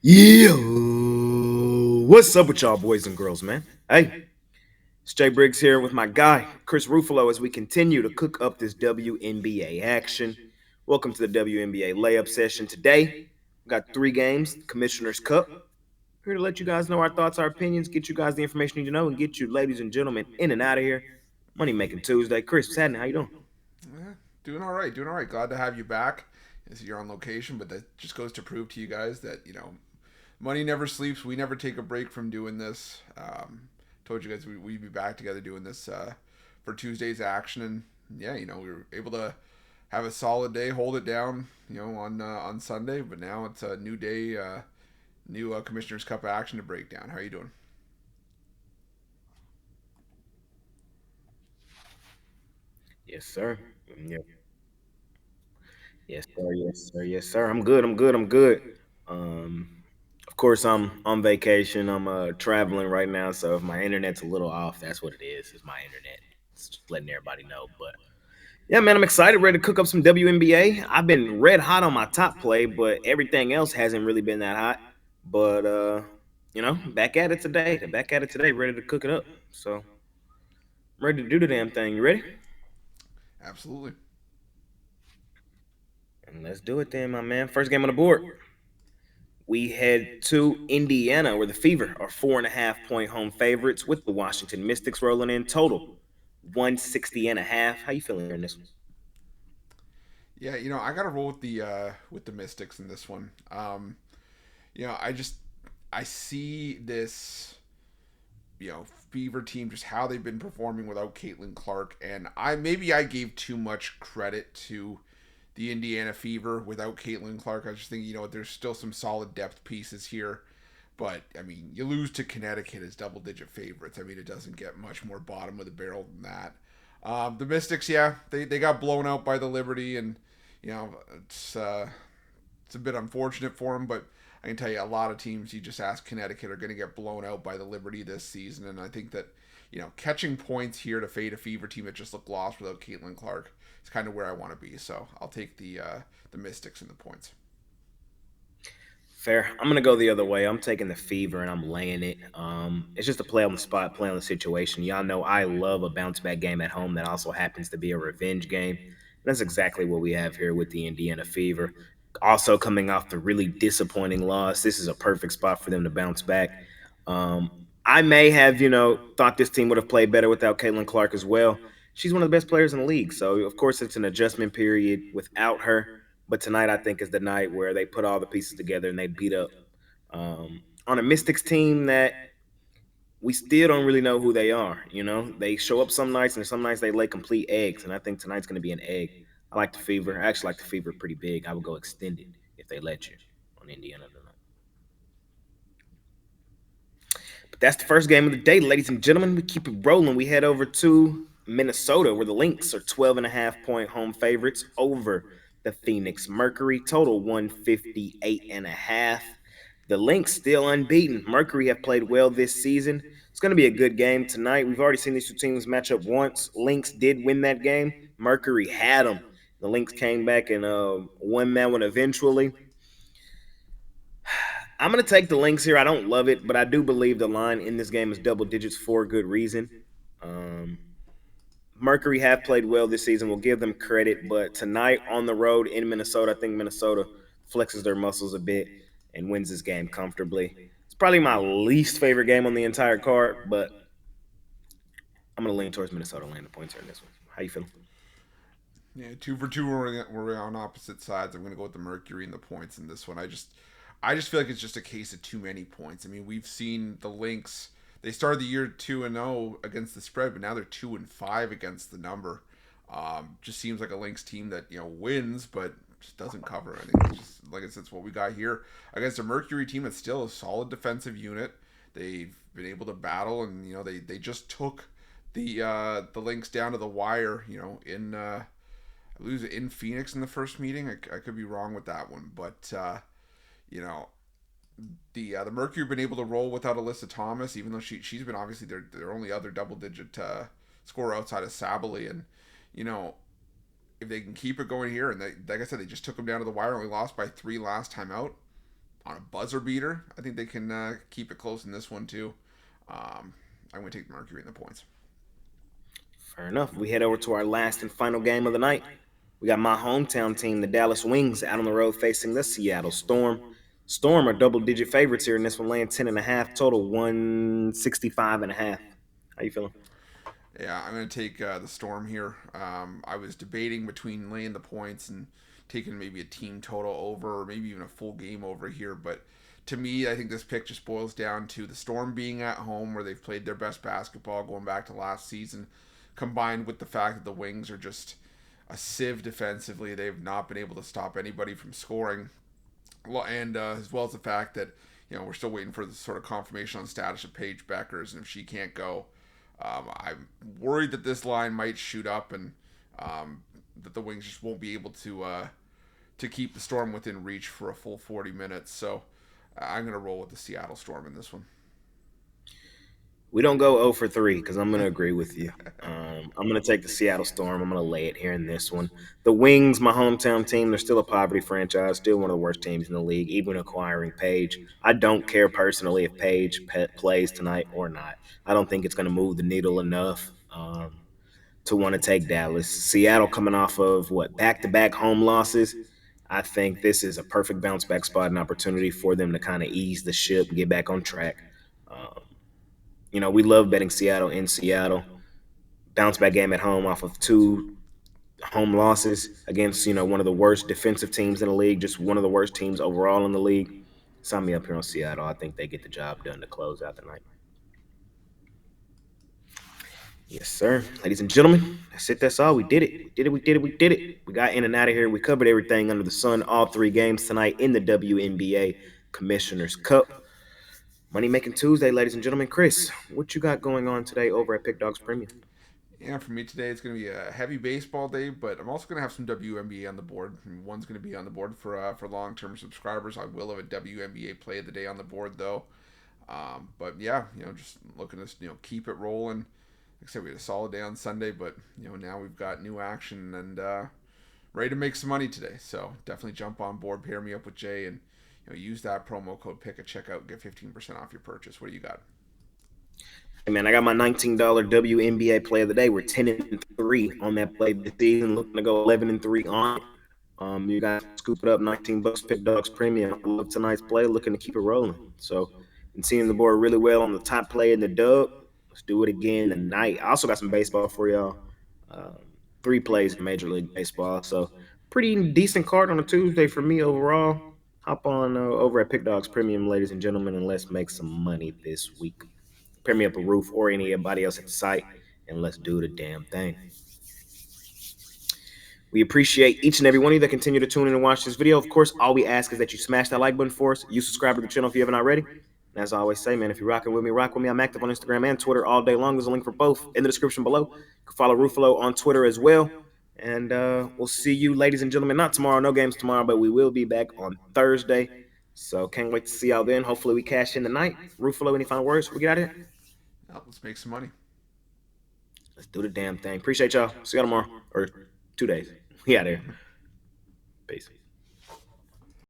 Yeah, what's up with y'all boys and girls, man? Hey, it's Jay Briggs here with my guy, Chris Ruffolo, as we continue to cook up this WNBA action. Welcome to the WNBA Layup session. Today, we got three games, Commissioner's Cup. Here to let you guys know our thoughts, our opinions, get you guys the information you need to know, and get you, ladies and gentlemen, in and out of here. Money Making Tuesday. Chris, what's happening? How you doing? Yeah, doing all right, doing all right. Glad to have you back. As you're on location, but that just goes to prove to you guys that money never sleeps. We never take a break from doing this. Told you guys we'd be back together doing this for Tuesday's action, and yeah, we were able to have a solid day, hold it down, on Sunday. But now it's a new day, new Commissioner's Cup action to break down. How are you doing? Yes, sir. Yeah. Yes, sir. Yes, sir. Yes, sir. I'm good. I'm good. I'm good. Um, of course, I'm on vacation. I'm traveling right now, so if my internet's a little off, that's what it is. It's my internet. It's just letting everybody know. But yeah, man, I'm excited, ready to cook up some WNBA. I've been red hot on my top play, but everything else hasn't really been that hot. But back at it today. Back at it today, ready to cook it up. So I'm ready to do the damn thing. You ready? Absolutely. And let's do it then, my man. First game on the board. We head to Indiana, where the Fever are 4.5 point home favorites with the Washington Mystics rolling in total 160 and a half. How you feeling in this one? Yeah, I got to roll with the Mystics in this one. I see this Fever team, just how they've been performing without Caitlin Clark, and I gave too much credit to the Indiana Fever without Caitlin Clark. I just think there's still some solid depth pieces here, but I mean you lose to Connecticut as double digit favorites. I mean it doesn't get much more bottom of the barrel than that. The Mystics, yeah, they got blown out by the Liberty, and you know it's uh, it's a bit unfortunate for them, but I can tell you a lot of teams you just ask Connecticut are going to get blown out by the Liberty this season, and I think that catching points here to fade a Fever team that just looked lost without Caitlin Clark is kind of where I want to be. So I'll take the Mystics and the points. Fair. I'm gonna go the other way. I'm taking the Fever and I'm laying it. It's just a play on the spot, play on the situation. Y'all know I love a bounce back game at home that also happens to be a revenge game. And that's exactly what we have here with the Indiana Fever. Also coming off the really disappointing loss, this is a perfect spot for them to bounce back. I may have, thought this team would have played better without Caitlin Clark as well. She's one of the best players in the league. So, of course, it's an adjustment period without her. But tonight, I think, is the night where they put all the pieces together and they beat up on a Mystics team that we still don't really know who they are. They show up some nights and some nights they lay complete eggs. And I think tonight's going to be an egg. I like the Fever. I actually like the Fever pretty big. I would go extended if they let you on Indiana tonight. But that's the first game of the day, ladies and gentlemen. We keep it rolling. We head over to Minnesota, where the Lynx are 12.5 point home favorites over the Phoenix Mercury. Total 158 and a half. The Lynx still unbeaten. Mercury have played well this season. It's going to be a good game tonight. We've already seen these two teams match up once. Lynx did win that game. Mercury had them. The Lynx came back and won that one eventually. I'm going to take the Lynx here. I don't love it, but I do believe the line in this game is double digits for a good reason. Um, Mercury have played well this season. We'll give them credit, but tonight on the road in Minnesota, I think Minnesota flexes their muscles a bit and wins this game comfortably. It's probably my least favorite game on the entire card, but I'm going to lean towards Minnesota laying the points here in this one. How you feeling? Yeah, two for two. We're on opposite sides. I'm going to go with the Mercury and the points in this one. I just feel like it's just a case of too many points. I mean, we've seen the Lynx. They started the year 2-0 against the spread, but now they're 2-5 against the number. Just seems like a Lynx team that wins, but just doesn't cover. I think it's just like I said, it's what we got here against a Mercury team that's still a solid defensive unit. They've been able to battle, and they just took the Lynx down to the wire. In I lose it in Phoenix in the first meeting. I could be wrong with that one, but you know the Mercury have been able to roll without Alyssa Thomas, even though she's been obviously their only other double digit scorer outside of Sabally, and you know if they can keep it going here, and like I said, they just took them down to the wire, only lost by 3 last time out. on a buzzer beater. I think they can keep it close in this one too. Um, I'm going to take Mercury in the points. Fair enough. We head over to our last and final game of the night. We got my hometown team, the Dallas Wings, out on the road facing the Seattle Storm. Storm are double-digit favorites here in this one, laying 10.5, total 165.5. How you feeling? Yeah, I'm going to take the Storm here. I was debating between laying the points and taking maybe a team total over or maybe even a full game over here. But to me, I think this pick just boils down to the Storm being at home where they've played their best basketball going back to last season, combined with the fact that the Wings are just a sieve defensively. They've not been able to stop anybody from scoring. And as well as the fact that we're still waiting for the sort of confirmation on status of Paige Beckers, and if she can't go, I'm worried that this line might shoot up and that the Wings just won't be able to keep the Storm within reach for a full 40 minutes. So I'm going to roll with the Seattle Storm in this one. We don't go 0 for 3 because I'm going to agree with you. I'm going to take the Seattle Storm. I'm going to lay it here in this one. The Wings, my hometown team, they're still a poverty franchise, still one of the worst teams in the league, even acquiring Paige. I don't care personally if Paige plays tonight or not. I don't think it's going to move the needle enough to want to take Dallas. Seattle coming off of what, back-to-back home losses. I think this is a perfect bounce back spot and opportunity for them to kind of ease the ship, get back on track. Um, we love betting Seattle in Seattle. Bounce back game at home off of two home losses against, one of the worst defensive teams in the league, just one of the worst teams overall in the league. Sign me up here on Seattle. I think they get the job done to close out the night. Yes, sir. Ladies and gentlemen, that's it. That's all. We did it. We did it. We did it. We did it. We got in and out of here. We covered everything under the sun, all three games tonight in the WNBA Commissioner's Cup. Money Making Tuesday, ladies and gentlemen. Chris, what you got going on today over at Pickdawgz Premium? Yeah, for me today, it's going to be a heavy baseball day, but I'm also going to have some WNBA on the board. One's going to be on the board for long-term subscribers. I will have a WNBA play of the day on the board though. But yeah, just looking to keep it rolling. Like I said, we had a solid day on Sunday, but now we've got new action and ready to make some money today. So definitely jump on board, pair me up with Jay, and use that promo code PICK at checkout, get 15% off your purchase. What do you got? Hey man, I got my $19 WNBA play of the day. We're 10-3 on that play this season, looking to go 11-3 on it. You guys scoop it up, $19 Pickdawgz Premium. I love tonight's play, looking to keep it rolling. So, been seeing the board really well on the top play in the dub. Let's do it again tonight. I also got some baseball for y'all. Um, 3 plays in Major League Baseball. So, pretty decent card on a Tuesday for me overall. Hop on over at Pickdawgz Premium, ladies and gentlemen, and let's make some money this week. Pair me up a roof or anybody else at the site, and let's do the damn thing. We appreciate each and every one of you that continue to tune in and watch this video. Of course, all we ask is that you smash that like button for us. You subscribe to the channel if you haven't already. And as I always say, man, if you're rocking with me, rock with me. I'm active on Instagram and Twitter all day long. There's a link for both in the description below. You can follow Ruffolo on Twitter as well. And we'll see you, ladies and gentlemen, not tomorrow, no games tomorrow, but we will be back on Thursday. So can't wait to see y'all then. Hopefully we cash in tonight. Ruffalo, any final words before we get out of here? Now, let's make some money. Let's do the damn thing. Appreciate y'all. See y'all tomorrow or 2 days. We out here. Peace.